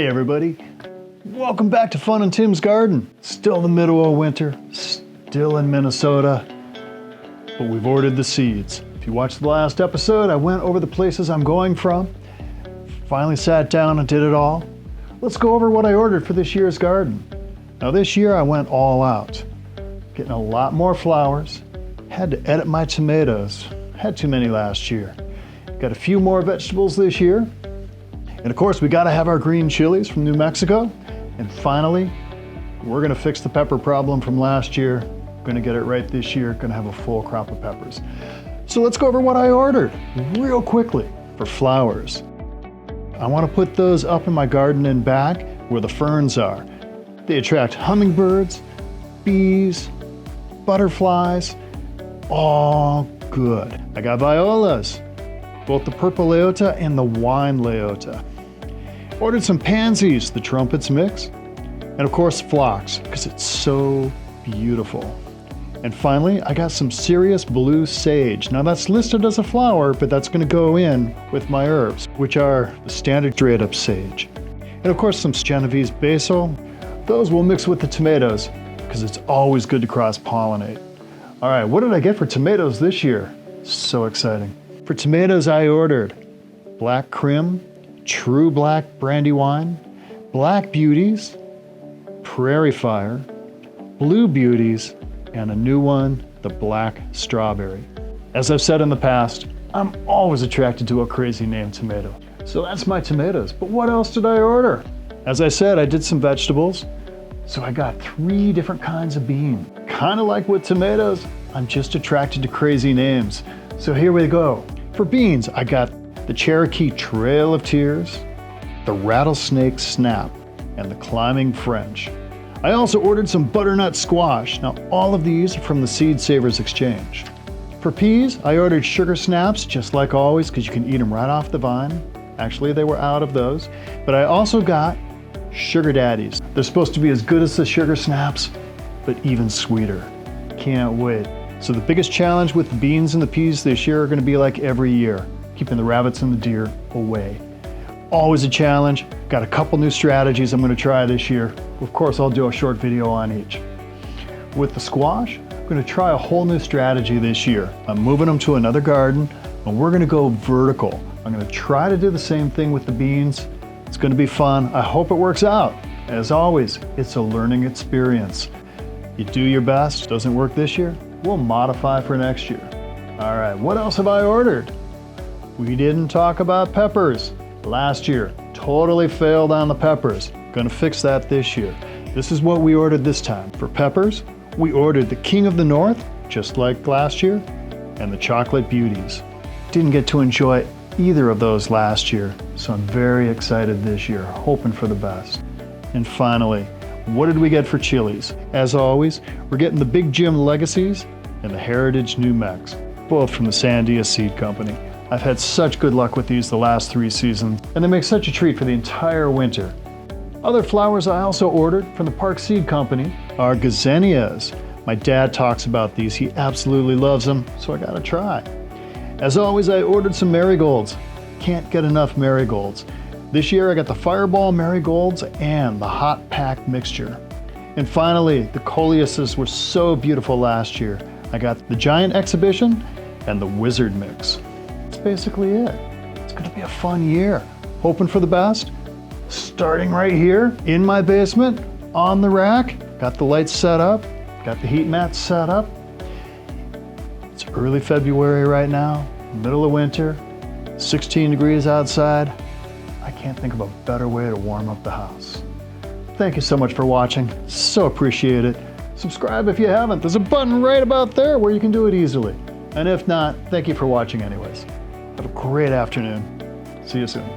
Hey everybody, welcome back to Fun in Tim's Garden. Still the middle of winter, still in Minnesota, but we've ordered the seeds. If you watched the last episode, I went over the places I'm going from, finally sat down and did it all. Let's go over what I ordered for this year's garden. Now this year I went all out, getting a lot more flowers, had to edit my tomatoes, had too many last year. Got a few more vegetables this year. And of course, we gotta have our green chilies from New Mexico. And finally, we're gonna fix the pepper problem from last year. Gonna get it right this year, gonna have a full crop of peppers. So let's go over what I ordered real quickly for flowers. I wanna put those up in my garden and back where the ferns are. They attract hummingbirds, bees, butterflies, all good. I got violas, both the purple leota and the wine leota. Ordered some pansies, the trumpets mix, and of course phlox, because it's so beautiful. And finally, I got some Sirius blue sage. Now that's listed as a flower, but that's gonna go in with my herbs, which are the standard straight up sage. And of course some Genovese basil. Those will mix with the tomatoes, because it's always good to cross-pollinate. All right, what did I get for tomatoes this year? So exciting. For tomatoes, I ordered Black Crim, True Black Brandywine, Black Beauties, Prairie Fire, Blue Beauties, and a new one, the Black Strawberry. As I've said in the past, I'm always attracted to a crazy named tomato. So that's my tomatoes, but what else did I order? As I said, I did some vegetables, so I got 3 different kinds of beans. Kind of like with tomatoes, I'm just attracted to crazy names. So here we go. For beans, I got the Cherokee Trail of Tears, the Rattlesnake Snap, and the Climbing French. I also ordered some butternut squash. Now all of these are from the Seed Savers Exchange. For peas, I ordered sugar snaps, just like always, because you can eat them right off the vine. Actually, they were out of those. But I also got sugar daddies. They're supposed to be as good as the sugar snaps, but even sweeter. Can't wait. So the biggest challenge with the beans and the peas this year are gonna be like every year, keeping the rabbits and the deer away. Always a challenge. Got a couple new strategies I'm gonna try this year. Of course, I'll do a short video on each. With the squash, I'm gonna try a whole new strategy this year. I'm moving them to another garden, and we're gonna go vertical. I'm gonna try to do the same thing with the beans. It's gonna be fun. I hope it works out. As always, it's a learning experience. You do your best. Doesn't work this year, we'll modify for next year. All right, what else have I ordered? We didn't talk about peppers. Last year, totally failed on the peppers. Gonna fix that this year. This is what we ordered this time. For peppers, we ordered the King of the North, just like last year, and the Chocolate Beauties. Didn't get to enjoy either of those last year, so I'm very excited this year, hoping for the best. And finally, what did we get for chilies? As always, we're getting the Big Jim Legacies and the Heritage New Mex, both from the Sandia Seed Company. I've had such good luck with these the last 3 seasons, and they make such a treat for the entire winter. Other flowers I also ordered from the Park Seed Company are gazanias. My dad talks about these, he absolutely loves them, so I gotta try. As always, I ordered some marigolds. Can't get enough marigolds. This year I got the Fireball marigolds and the Hot Pack mixture. And finally, the coleuses were so beautiful last year. I got the Giant Exhibition and the Wizard mix. That's basically it. It's gonna be a fun year. Hoping for the best. Starting right here in my basement, on the rack. Got the lights set up, got the heat mats set up. It's early February right now, middle of winter, 16 degrees outside. I can't think of a better way to warm up the house. Thank you so much for watching. So appreciate it. Subscribe if you haven't. There's a button right about there where you can do it easily. And if not, thank you for watching anyways. Have a great afternoon. See you soon.